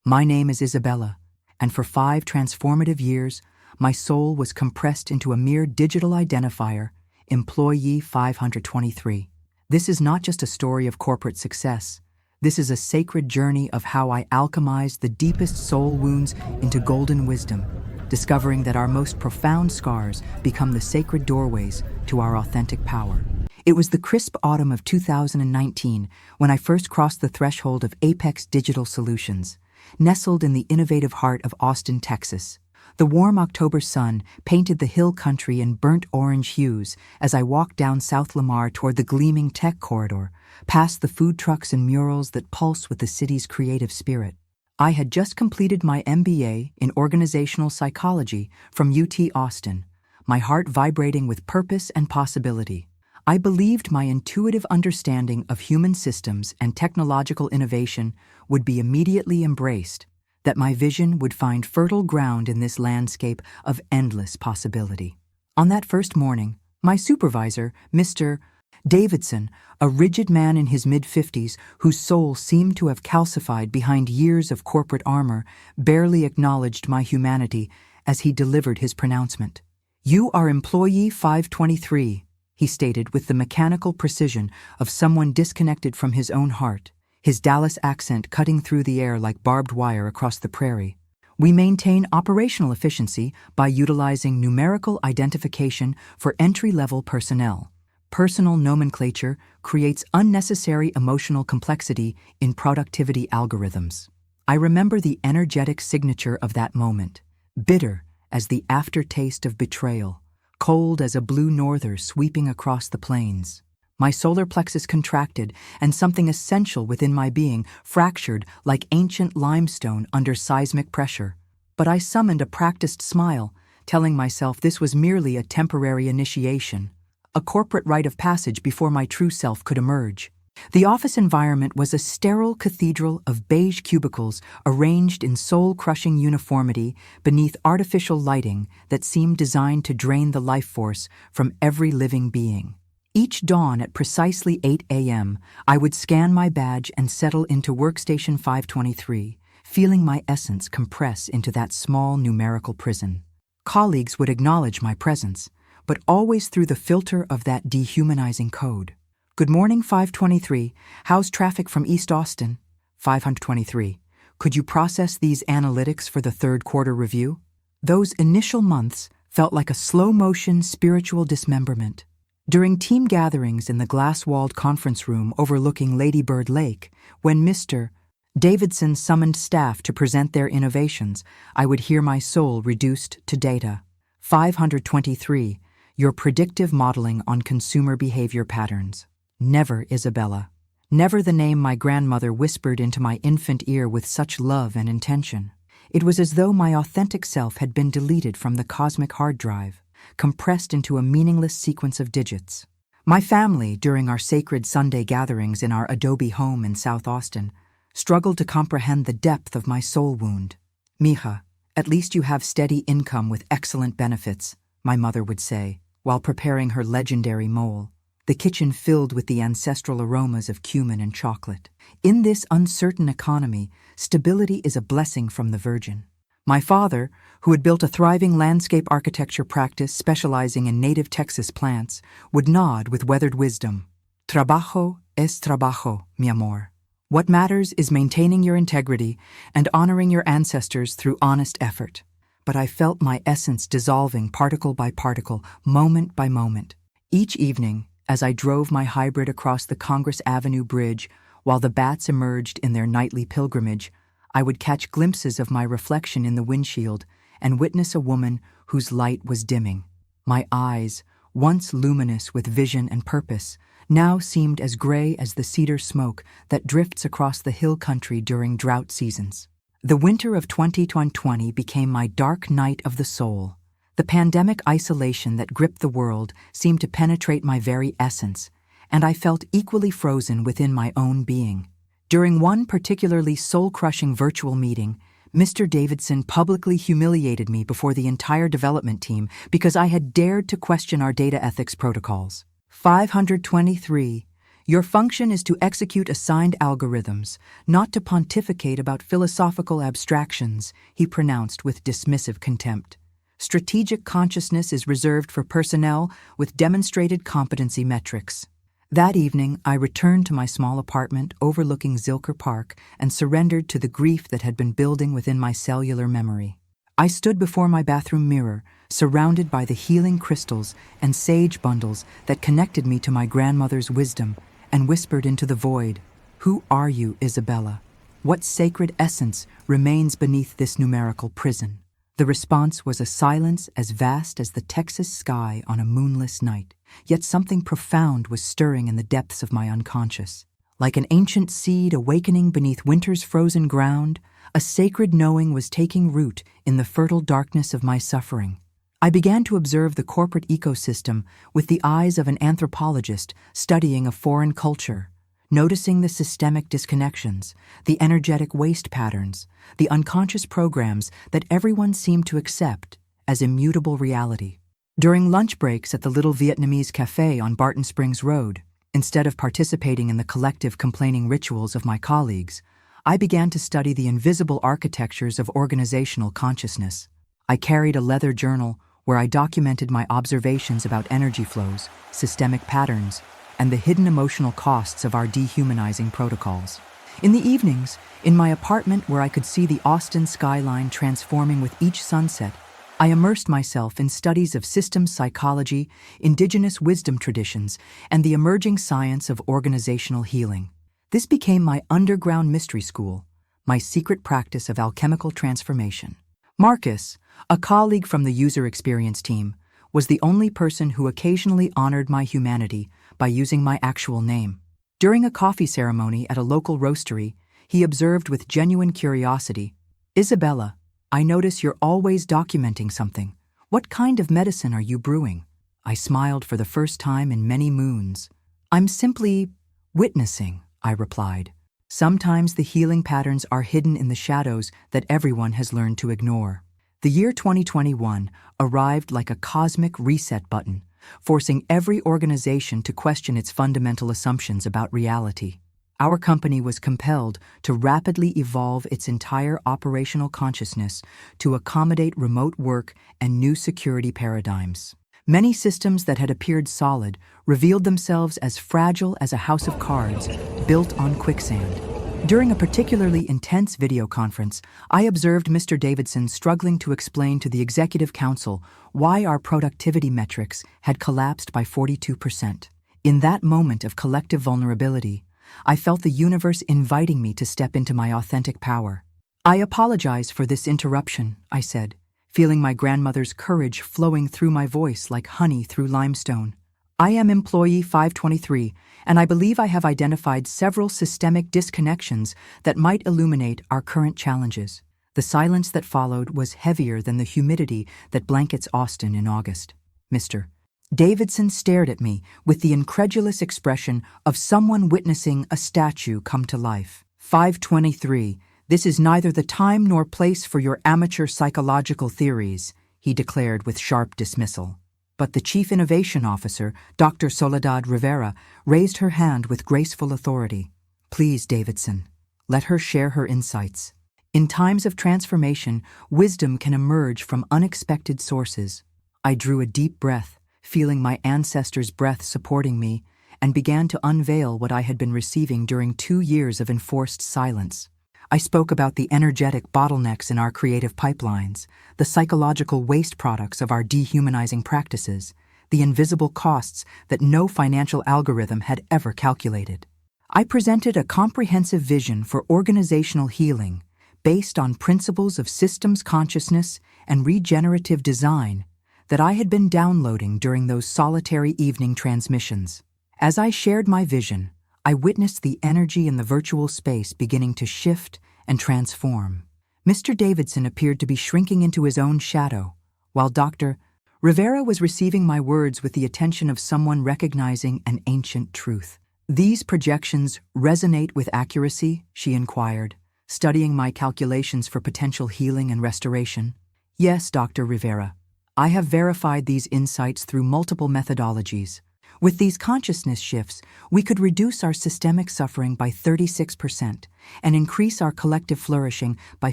My name is Isabella, and for 5 transformative years, my soul was compressed into a mere digital identifier, Employee 523. This is not just a story of corporate success. This is a sacred journey of how I alchemized the deepest soul wounds into golden wisdom, discovering that our most profound scars become the sacred doorways to our authentic power. It was the crisp autumn of 2019 when I first crossed the threshold of Apex Digital Solutions, nestled in the innovative heart of Austin, Texas. The warm October sun painted the hill country in burnt orange hues as I walked down South Lamar toward the gleaming tech corridor, past the food trucks and murals that pulse with the city's creative spirit. I had just completed my MBA in organizational psychology from UT Austin, my heart vibrating with purpose and possibility. I believed my intuitive understanding of human systems and technological innovation would be immediately embraced, that my vision would find fertile ground in this landscape of endless possibility. On that first morning, my supervisor, Mr. Davidson, a rigid man in his mid-50s whose soul seemed to have calcified behind years of corporate armor, barely acknowledged my humanity as he delivered his pronouncement. "You are Employee 523, he stated with the mechanical precision of someone disconnected from his own heart, his Dallas accent cutting through the air like barbed wire across the prairie. "We maintain operational efficiency by utilizing numerical identification for entry-level personnel. Personal nomenclature creates unnecessary emotional complexity in productivity algorithms." I remember the energetic signature of that moment, bitter as the aftertaste of betrayal, cold as a blue norther sweeping across the plains. My solar plexus contracted, and something essential within my being fractured like ancient limestone under seismic pressure. But I summoned a practiced smile, telling myself this was merely a temporary initiation, a corporate rite of passage before my true self could emerge. The office environment was a sterile cathedral of beige cubicles arranged in soul-crushing uniformity beneath artificial lighting that seemed designed to drain the life force from every living being. Each dawn at precisely 8 a.m., I would scan my badge and settle into Workstation 523, feeling my essence compress into that small numerical prison. Colleagues would acknowledge my presence, but always through the filter of that dehumanizing code. "Good morning, 523. How's traffic from East Austin?" 523. "Could you process these analytics for the third quarter review?" Those initial months felt like a slow-motion spiritual dismemberment. During team gatherings in the glass-walled conference room overlooking Lady Bird Lake, when Mr. Davidson summoned staff to present their innovations, I would hear my soul reduced to data. 523. Your predictive modeling on consumer behavior patterns. Never Isabella. Never the name my grandmother whispered into my infant ear with such love and intention. It was as though my authentic self had been deleted from the cosmic hard drive, compressed into a meaningless sequence of digits. My family, during our sacred Sunday gatherings in our adobe home in South Austin, struggled to comprehend the depth of my soul wound. "Mija, at least you have steady income with excellent benefits," my mother would say, while preparing her legendary mole, the kitchen filled with the ancestral aromas of cumin and chocolate. In this uncertain economy, stability is a blessing from the Virgin. My father, who had built a thriving landscape architecture practice specializing in native Texas plants, would nod with weathered wisdom. "Trabajo es trabajo, mi amor. What matters is maintaining your integrity and honoring your ancestors through honest effort." But I felt my essence dissolving particle by particle, moment by moment. Each evening, as I drove my hybrid across the Congress Avenue Bridge while the bats emerged in their nightly pilgrimage, I would catch glimpses of my reflection in the windshield and witness a woman whose light was dimming. My eyes, once luminous with vision and purpose, now seemed as gray as the cedar smoke that drifts across the hill country during drought seasons. The winter of 2020 became my dark night of the soul. The pandemic isolation that gripped the world seemed to penetrate my very essence, and I felt equally frozen within my own being. During one particularly soul-crushing virtual meeting, Mr. Davidson publicly humiliated me before the entire development team because I had dared to question our data ethics protocols. 523. Your function is to execute assigned algorithms, not to pontificate about philosophical abstractions, he pronounced with dismissive contempt. Strategic consciousness is reserved for personnel with demonstrated competency metrics. That evening, I returned to my small apartment overlooking Zilker Park and surrendered to the grief that had been building within my cellular memory. I stood before my bathroom mirror, surrounded by the healing crystals and sage bundles that connected me to my grandmother's wisdom, and whispered into the void, "Who are you, Isabella? What sacred essence remains beneath this numerical prison?" The response was a silence as vast as the Texas sky on a moonless night, yet something profound was stirring in the depths of my unconscious. Like an ancient seed awakening beneath winter's frozen ground, a sacred knowing was taking root in the fertile darkness of my suffering. I began to observe the corporate ecosystem with the eyes of an anthropologist studying a foreign culture, noticing the systemic disconnections, the energetic waste patterns, the unconscious programs that everyone seemed to accept as immutable reality. During lunch breaks at the little Vietnamese cafe on Barton Springs Road, instead of participating in the collective complaining rituals of my colleagues, I began to study the invisible architectures of organizational consciousness. I carried a leather journal where I documented my observations about energy flows, systemic patterns, and the hidden emotional costs of our dehumanizing protocols. In the evenings, in my apartment where I could see the Austin skyline transforming with each sunset, I immersed myself in studies of systems psychology, indigenous wisdom traditions, and the emerging science of organizational healing. This became my underground mystery school, my secret practice of alchemical transformation. Marcus, a colleague from the user experience team, was the only person who occasionally honored my humanity by using my actual name. During a coffee ceremony at a local roastery, he observed with genuine curiosity, "Isabella, I notice you're always documenting something. What kind of medicine are you brewing?" I smiled for the first time in many moons. "I'm simply witnessing," I replied. Sometimes the healing patterns are hidden in the shadows that everyone has learned to ignore. The year 2021 arrived like a cosmic reset button, forcing every organization to question its fundamental assumptions about reality. Our company was compelled to rapidly evolve its entire operational consciousness to accommodate remote work and new security paradigms. Many systems that had appeared solid revealed themselves as fragile as a house of cards built on quicksand. During a particularly intense video conference, I observed Mr. Davidson struggling to explain to the Executive Council why our productivity metrics had collapsed by 42%. In that moment of collective vulnerability, I felt the universe inviting me to step into my authentic power. "I apologize for this interruption," I said, feeling my grandmother's courage flowing through my voice like honey through limestone. "I am employee 523, and I believe I have identified several systemic disconnections that might illuminate our current challenges." The silence that followed was heavier than the humidity that blankets Austin in August. Mr. Davidson stared at me with the incredulous expression of someone witnessing a statue come to life. 523, "This is neither the time nor place for your amateur psychological theories," he declared with sharp dismissal. But the Chief Innovation Officer, Dr. Soledad Rivera, raised her hand with graceful authority. "Please, Davidson, let her share her insights. In times of transformation, wisdom can emerge from unexpected sources." I drew a deep breath, feeling my ancestors' breath supporting me, and began to unveil what I had been receiving during 2 years of enforced silence. I spoke about the energetic bottlenecks in our creative pipelines, the psychological waste products of our dehumanizing practices, the invisible costs that no financial algorithm had ever calculated. I presented a comprehensive vision for organizational healing based on principles of systems consciousness and regenerative design that I had been downloading during those solitary evening transmissions. As I shared my vision, I witnessed the energy in the virtual space beginning to shift and transform. Mr. Davidson appeared to be shrinking into his own shadow, while Dr. Rivera was receiving my words with the attention of someone recognizing an ancient truth. "These projections resonate with accuracy?" she inquired, studying my calculations for potential healing and restoration. "Yes, Dr. Rivera. I have verified these insights through multiple methodologies, With these consciousness shifts, we could reduce our systemic suffering by 36% and increase our collective flourishing by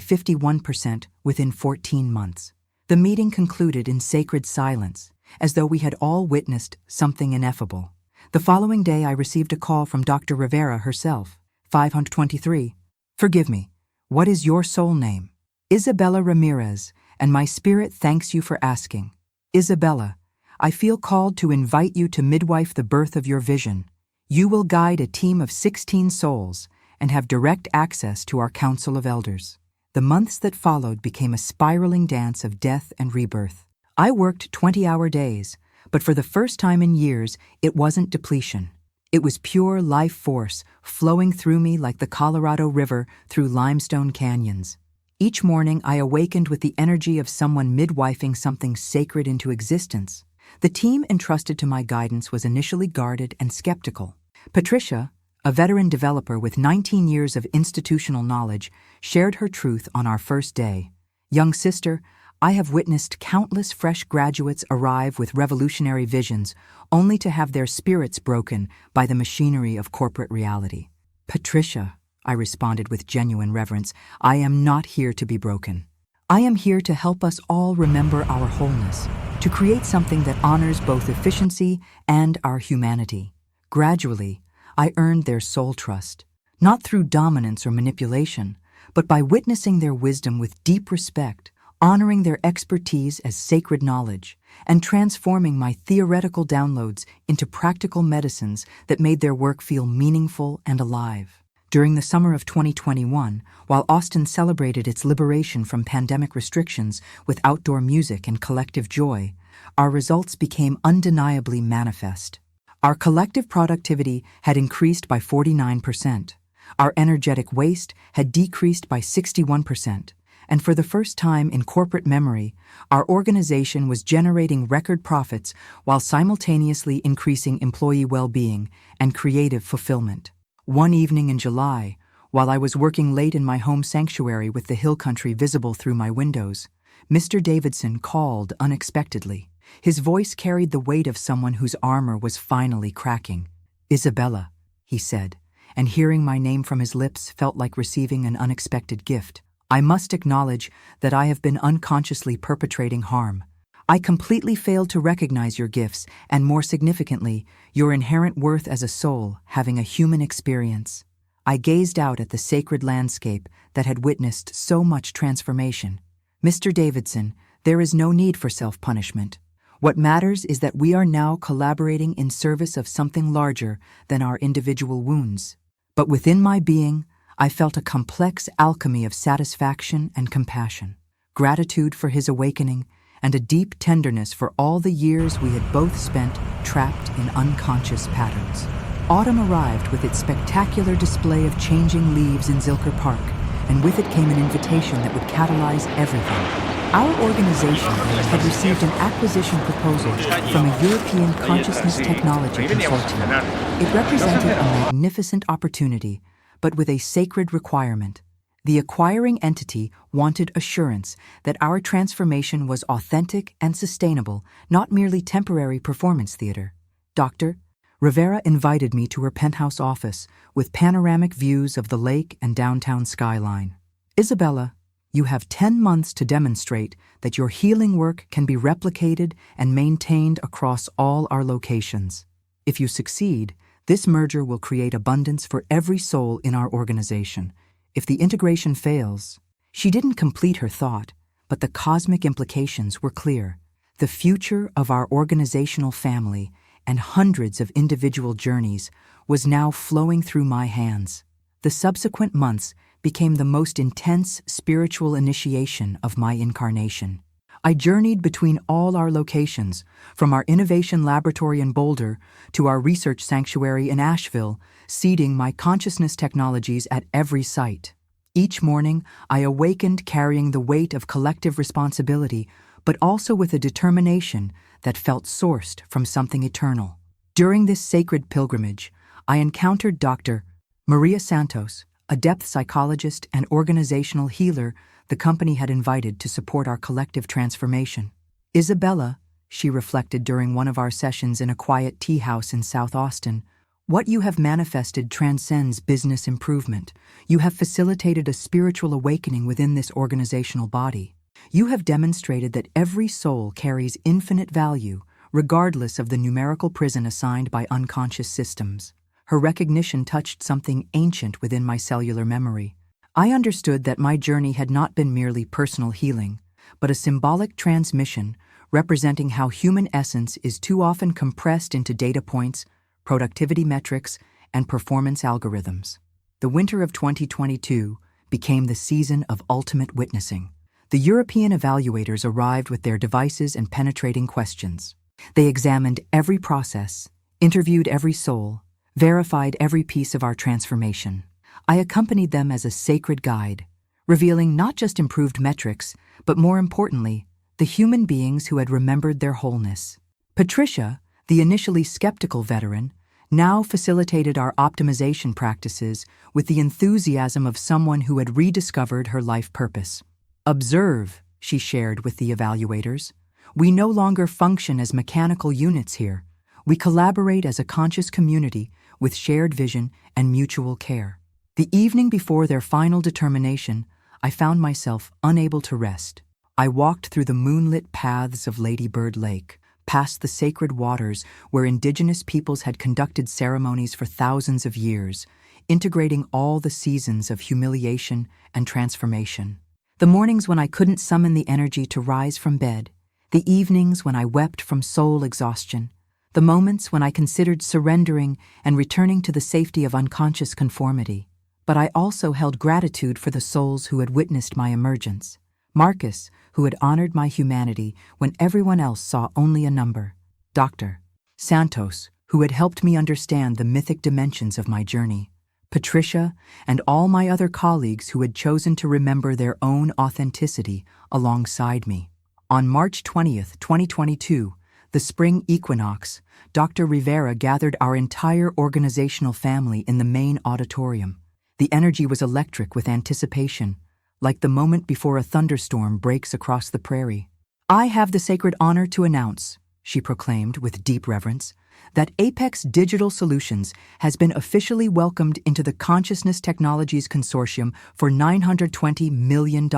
51% within 14 months. The meeting concluded in sacred silence, as though we had all witnessed something ineffable. The following day I received a call from Dr. Rivera herself. 523. Forgive me. What is your soul name? Isabella Ramirez, and my spirit thanks you for asking. Isabella, I feel called to invite you to midwife the birth of your vision. You will guide a team of 16 souls and have direct access to our Council of Elders. The months that followed became a spiraling dance of death and rebirth. I worked 20-hour days, but for the first time in years, it wasn't depletion. It was pure life force flowing through me like the Colorado River through limestone canyons. Each morning, I awakened with the energy of someone midwifing something sacred into existence. The team entrusted to my guidance was initially guarded and skeptical. Patricia, a veteran developer with 19 years of institutional knowledge, shared her truth on our first day. Young sister, I have witnessed countless fresh graduates arrive with revolutionary visions, only to have their spirits broken by the machinery of corporate reality. Patricia, I responded with genuine reverence, I am not here to be broken. I am here to help us all remember our wholeness, to create something that honors both efficiency and our humanity. Gradually, I earned their soul trust, not through dominance or manipulation, but by witnessing their wisdom with deep respect, honoring their expertise as sacred knowledge, and transforming my theoretical downloads into practical medicines that made their work feel meaningful and alive. During the summer of 2021, while Austin celebrated its liberation from pandemic restrictions with outdoor music and collective joy, our results became undeniably manifest. Our collective productivity had increased by 49%. Our energetic waste had decreased by 61%. And for the first time in corporate memory, our organization was generating record profits while simultaneously increasing employee well-being and creative fulfillment. One evening in July, while I was working late in my home sanctuary with the hill country visible through my windows, Mr. Davidson called unexpectedly. His voice carried the weight of someone whose armor was finally cracking. Isabella, he said, and hearing my name from his lips felt like receiving an unexpected gift. I must acknowledge that I have been unconsciously perpetrating harm. I completely failed to recognize your gifts and, more significantly, your inherent worth as a soul having a human experience. I gazed out at the sacred landscape that had witnessed so much transformation. Mr. Davidson, there is no need for self-punishment. What matters is that we are now collaborating in service of something larger than our individual wounds. But within my being, I felt a complex alchemy of satisfaction and compassion, gratitude for his awakening, and a deep tenderness for all the years we had both spent trapped in unconscious patterns. Autumn arrived with its spectacular display of changing leaves in Zilker Park, and with it came an invitation that would catalyze everything. Our organization had received an acquisition proposal from a European consciousness technology consortium. It represented a magnificent opportunity, but with a sacred requirement. The acquiring entity wanted assurance that our transformation was authentic and sustainable, not merely temporary performance theater. Dr. Rivera invited me to her penthouse office with panoramic views of the lake and downtown skyline. Isabella, you have 10 months to demonstrate that your healing work can be replicated and maintained across all our locations. If you succeed, this merger will create abundance for every soul in our organization. If the integration fails, she didn't complete her thought, but the cosmic implications were clear. The future of our organizational family and hundreds of individual journeys was now flowing through my hands. The subsequent months became the most intense spiritual initiation of my incarnation. I journeyed between all our locations, from our innovation laboratory in Boulder to our research sanctuary in Asheville, seeding my consciousness technologies at every site. Each morning, I awakened carrying the weight of collective responsibility, but also with a determination that felt sourced from something eternal. During this sacred pilgrimage, I encountered Dr. Maria Santos, a depth psychologist and organizational healer the company had invited to support our collective transformation. Isabella, she reflected during one of our sessions in a quiet tea house in South Austin. What you have manifested transcends business improvement. You have facilitated a spiritual awakening within this organizational body. You have demonstrated that every soul carries infinite value, regardless of the numerical prison assigned by unconscious systems. Her recognition touched something ancient within my cellular memory. I understood that my journey had not been merely personal healing, but a symbolic transmission representing how human essence is too often compressed into data points, productivity metrics, and performance algorithms. The winter of 2022 became the season of ultimate witnessing. The European evaluators arrived with their devices and penetrating questions. They examined every process, interviewed every soul, verified every piece of our transformation. I accompanied them as a sacred guide, revealing not just improved metrics, but more importantly, the human beings who had remembered their wholeness. Patricia, the initially skeptical veteran, now facilitated our optimization practices with the enthusiasm of someone who had rediscovered her life purpose. Observe, she shared with the evaluators. We no longer function as mechanical units here. We collaborate as a conscious community with shared vision and mutual care. The evening before their final determination, I found myself unable to rest. I walked through the moonlit paths of Lady Bird Lake, past the sacred waters where indigenous peoples had conducted ceremonies for thousands of years, integrating all the seasons of humiliation and transformation. The mornings when I couldn't summon the energy to rise from bed, the evenings when I wept from soul exhaustion, the moments when I considered surrendering and returning to the safety of unconscious conformity. But I also held gratitude for the souls who had witnessed my emergence. Marcus, who had honored my humanity when everyone else saw only a number. Dr. Santos, who had helped me understand the mythic dimensions of my journey. Patricia, and all my other colleagues who had chosen to remember their own authenticity alongside me. On March 20th, 2022, the spring equinox, Dr. Rivera gathered our entire organizational family in the main auditorium. The energy was electric with anticipation, like the moment before a thunderstorm breaks across the prairie. I have the sacred honor to announce, she proclaimed with deep reverence, that Apex Digital Solutions has been officially welcomed into the Consciousness Technologies Consortium for $920 million.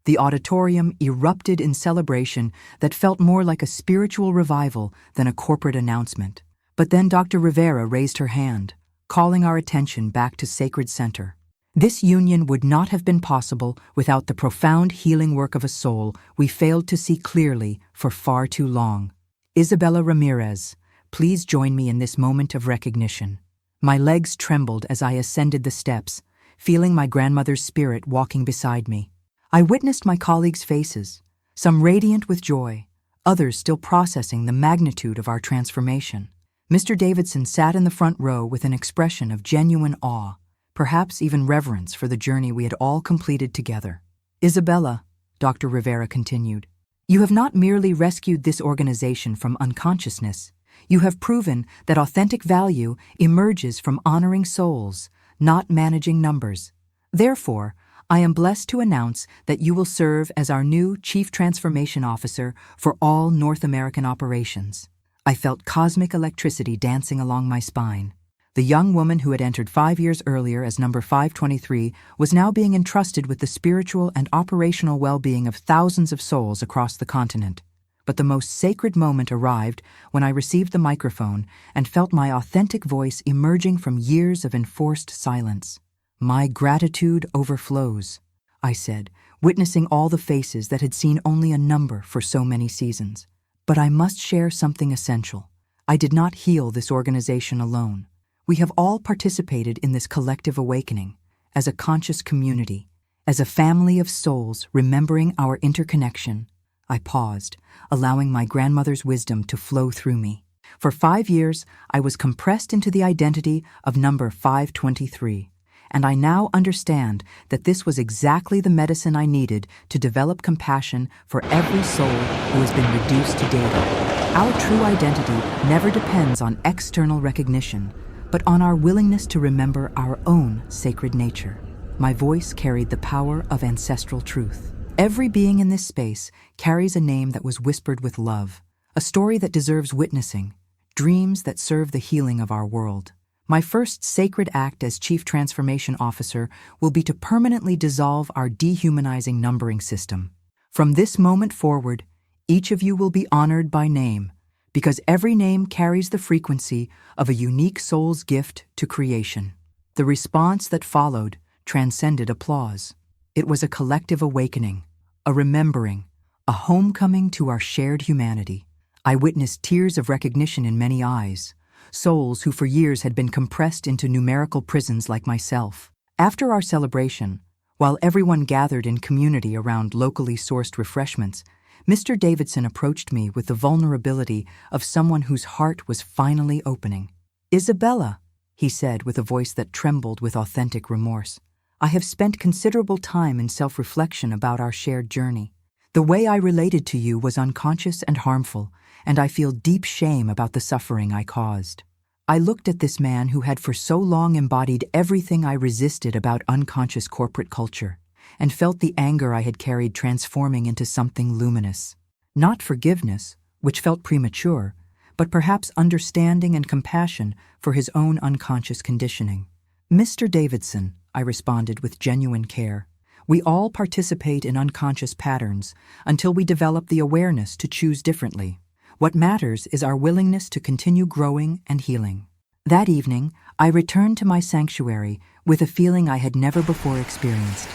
The auditorium erupted in celebration that felt more like a spiritual revival than a corporate announcement. But then Dr. Rivera raised her hand, calling our attention back to sacred center. This union would not have been possible without the profound healing work of a soul we failed to see clearly for far too long. Isabella Ramirez, please join me in this moment of recognition. My legs trembled as I ascended the steps, feeling my grandmother's spirit walking beside me. I witnessed my colleagues' faces, some radiant with joy, others still processing the magnitude of our transformation. Mr. Davidson sat in the front row with an expression of genuine awe, perhaps even reverence for the journey we had all completed together. Isabella, Dr. Rivera continued, you have not merely rescued this organization from unconsciousness. You have proven that authentic value emerges from honoring souls, not managing numbers. Therefore, I am blessed to announce that you will serve as our new Chief Transformation Officer for all North American operations. I felt cosmic electricity dancing along my spine. The young woman who had entered 5 years earlier as number 523 was now being entrusted with the spiritual and operational well-being of thousands of souls across the continent. But the most sacred moment arrived when I received the microphone and felt my authentic voice emerging from years of enforced silence. My gratitude overflows, I said, witnessing all the faces that had seen only a number for so many seasons. But I must share something essential. I did not heal this organization alone. We have all participated in this collective awakening, as a conscious community, as a family of souls remembering our interconnection. I paused, allowing my grandmother's wisdom to flow through me. For 5 years, I was compressed into the identity of number 523, and I now understand that this was exactly the medicine I needed to develop compassion for every soul who has been reduced to data. Our true identity never depends on external recognition, but on our willingness to remember our own sacred nature. My voice carried the power of ancestral truth. Every being in this space carries a name that was whispered with love, a story that deserves witnessing, dreams that serve the healing of our world. My first sacred act as Chief Transformation Officer will be to permanently dissolve our dehumanizing numbering system. From this moment forward, each of you will be honored by name, because every name carries the frequency of a unique soul's gift to creation. The response that followed transcended applause. It was a collective awakening, a remembering, a homecoming to our shared humanity. I witnessed tears of recognition in many eyes, souls who for years had been compressed into numerical prisons like myself. After our celebration, while everyone gathered in community around locally sourced refreshments, Mr. Davidson approached me with the vulnerability of someone whose heart was finally opening. "Isabella," he said with a voice that trembled with authentic remorse, "I have spent considerable time in self-reflection about our shared journey. The way I related to you was unconscious and harmful, and I feel deep shame about the suffering I caused." I looked at this man who had for so long embodied everything I resisted about unconscious corporate culture, and felt the anger I had carried transforming into something luminous. Not forgiveness, which felt premature, but perhaps understanding and compassion for his own unconscious conditioning. "Mr. Davidson," I responded with genuine care, "we all participate in unconscious patterns until we develop the awareness to choose differently. What matters is our willingness to continue growing and healing." That evening, I returned to my sanctuary with a feeling I had never before experienced: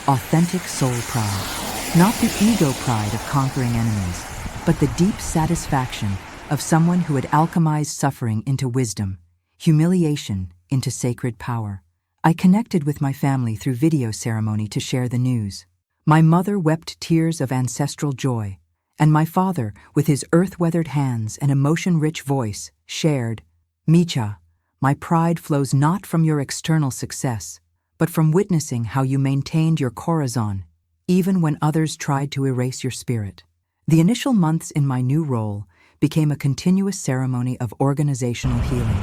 authentic soul pride. Not the ego pride of conquering enemies, but the deep satisfaction of someone who had alchemized suffering into wisdom, humiliation into sacred power. I connected with my family through video ceremony to share the news. My mother wept tears of ancestral joy, and my father, with his earth-weathered hands and emotion-rich voice, shared, "Micha, my pride flows not from your external success, but from witnessing how you maintained your corazon, even when others tried to erase your spirit." The initial months in my new role became a continuous ceremony of organizational healing.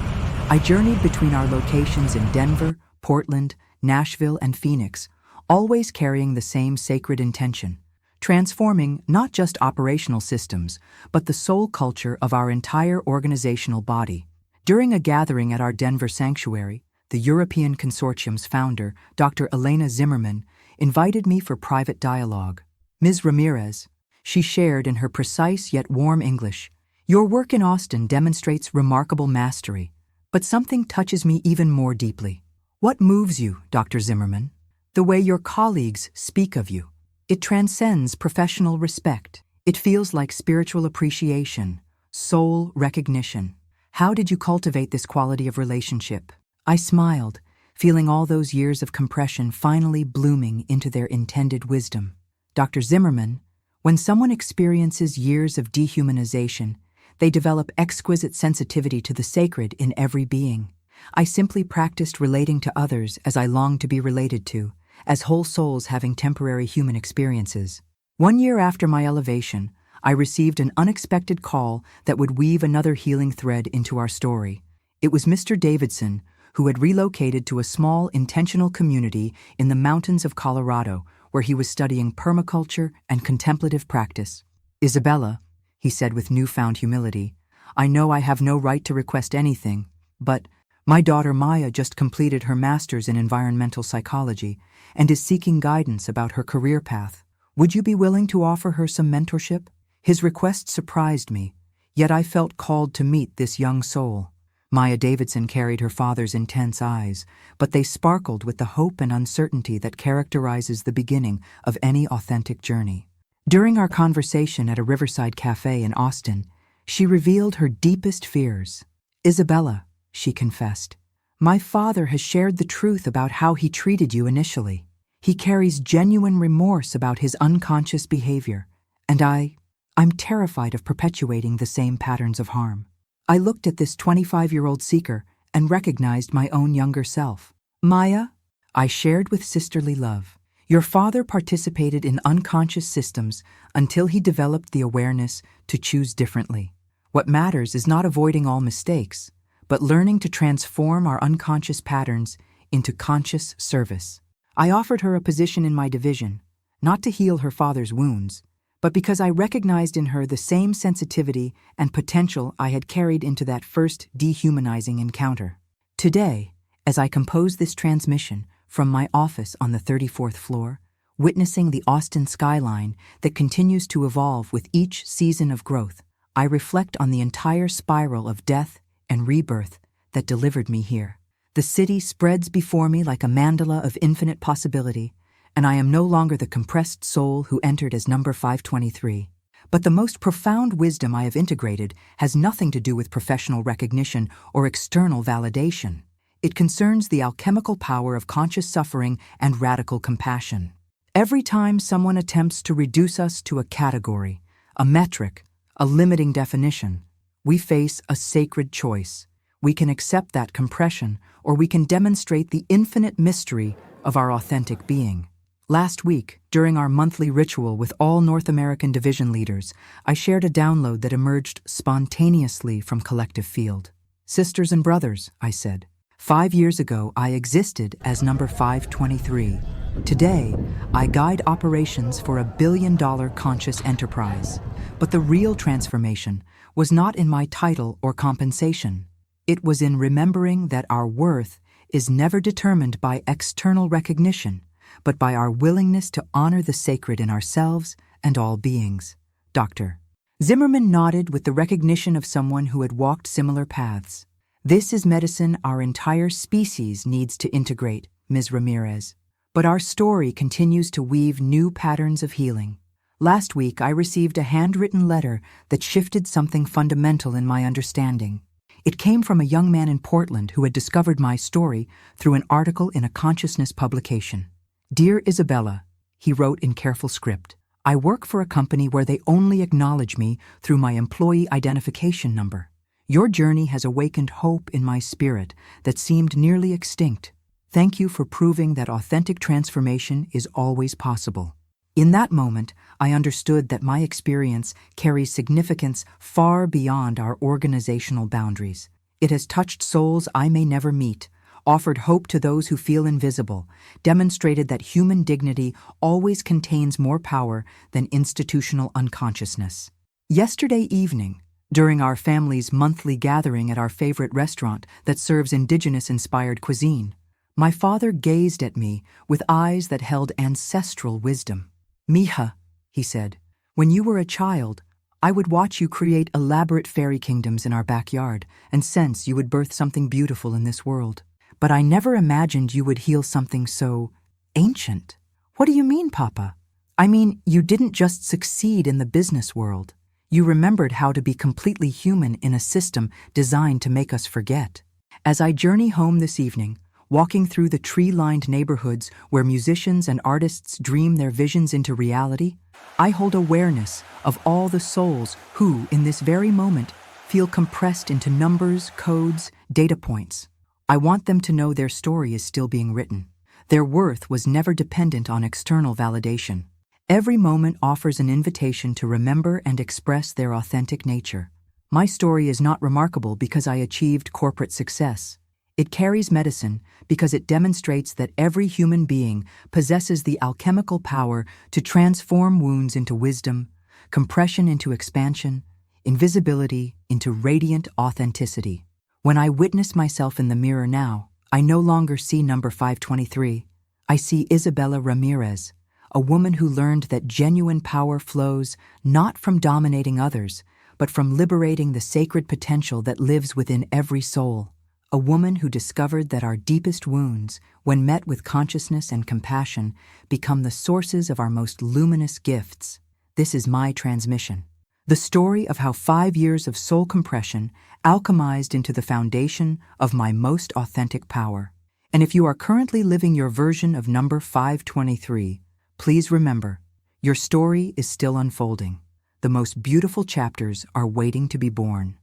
I journeyed between our locations in Denver, Portland, Nashville, and Phoenix, always carrying the same sacred intention: transforming not just operational systems, but the soul culture of our entire organizational body. During a gathering at our Denver sanctuary, the European Consortium's founder, Dr. Elena Zimmerman, invited me for private dialogue. Ms. Ramirez, she shared in her precise yet warm English, "Your work in Austin demonstrates remarkable mastery, but something touches me even more deeply." "What moves you, Dr. Zimmerman?" "The way your colleagues speak of you. It transcends professional respect. It feels like spiritual appreciation, soul recognition. How did you cultivate this quality of relationship?" I smiled, feeling all those years of compression finally blooming into their intended wisdom. "Dr. Zimmerman, when someone experiences years of dehumanization, they develop exquisite sensitivity to the sacred in every being. I simply practiced relating to others as I longed to be related to, as whole souls having temporary human experiences. 1 year after my elevation, I received an unexpected call that would weave another healing thread into our story. It was Mr. Davidson, who had relocated to a small intentional community in the mountains of Colorado, where he was studying permaculture and contemplative practice. "Isabella," he said with newfound humility, "I know I have no right to request anything, but my daughter Maya just completed her master's in environmental psychology and is seeking guidance about her career path. Would you be willing to offer her some mentorship?" His request surprised me, yet I felt called to meet this young soul. Maya Davidson carried her father's intense eyes, but they sparkled with the hope and uncertainty that characterizes the beginning of any authentic journey. During our conversation at a riverside cafe in Austin, she revealed her deepest fears. "Isabella," she confessed, "my father has shared the truth about how he treated you initially. He carries genuine remorse about his unconscious behavior, and I'm terrified of perpetuating the same patterns of harm." I looked at this 25-year-old seeker and recognized my own younger self. "Maya," I shared with sisterly love, "your father participated in unconscious systems until he developed the awareness to choose differently. What matters is not avoiding all mistakes, but learning to transform our unconscious patterns into conscious service." I offered her a position in my division, not to heal her father's wounds, but because I recognized in her the same sensitivity and potential I had carried into that first dehumanizing encounter. Today, as I compose this transmission from my office on the 34th floor, witnessing the Austin skyline that continues to evolve with each season of growth, I reflect on the entire spiral of death and rebirth that delivered me here. The city spreads before me like a mandala of infinite possibility, and I am no longer the compressed soul who entered as number 523. But the most profound wisdom I have integrated has nothing to do with professional recognition or external validation. It concerns the alchemical power of conscious suffering and radical compassion. Every time someone attempts to reduce us to a category, a metric, a limiting definition, we face a sacred choice. We can accept that compression, or we can demonstrate the infinite mystery of our authentic being. Last week, during our monthly ritual with all North American division leaders, I shared a download that emerged spontaneously from collective field. Sisters and brothers, I said, 5 years ago I existed as number 523. Today, I guide operations for $1 billion conscious enterprise. But the real transformation was not in my title or compensation. It was in remembering that our worth is never determined by external recognition, but by our willingness to honor the sacred in ourselves and all beings. Dr. Zimmerman nodded with the recognition of someone who had walked similar paths. This is medicine our entire species needs to integrate, Ms. Ramirez. But our story continues to weave new patterns of healing. Last week, I received a handwritten letter that shifted something fundamental in my understanding. It came from a young man in Portland who had discovered my story through an article in a consciousness publication. "Dear Isabella," he wrote in careful script, "I work for a company where they only acknowledge me through my employee identification number. Your journey has awakened hope in my spirit that seemed nearly extinct. Thank you for proving that authentic transformation is always possible." In that moment, I understood that my experience carries significance far beyond our organizational boundaries. It has touched souls I may never meet, offered hope to those who feel invisible, demonstrated that human dignity always contains more power than institutional unconsciousness. Yesterday evening, during our family's monthly gathering at our favorite restaurant that serves indigenous-inspired cuisine, my father gazed at me with eyes that held ancestral wisdom. "Mija," he said, "when you were a child, I would watch you create elaborate fairy kingdoms in our backyard and sense you would birth something beautiful in this world. But I never imagined you would heal something so ancient." "What do you mean, Papa?" "I mean, you didn't just succeed in the business world. You remembered how to be completely human in a system designed to make us forget." As I journey home this evening, walking through the tree-lined neighborhoods where musicians and artists dream their visions into reality, I hold awareness of all the souls who, in this very moment, feel compressed into numbers, codes, data points. I want them to know their story is still being written. Their worth was never dependent on external validation. Every moment offers an invitation to remember and express their authentic nature. My story is not remarkable because I achieved corporate success. It carries medicine because it demonstrates that every human being possesses the alchemical power to transform wounds into wisdom, compression into expansion, invisibility into radiant authenticity. When I witness myself in the mirror now, I no longer see number 523. I see Isabella Ramirez, a woman who learned that genuine power flows not from dominating others, but from liberating the sacred potential that lives within every soul. A woman who discovered that our deepest wounds, when met with consciousness and compassion, become the sources of our most luminous gifts. This is my transmission. The story of how 5 years of soul compression alchemized into the foundation of my most authentic power. And if you are currently living your version of number 523, please remember, your story is still unfolding. The most beautiful chapters are waiting to be born.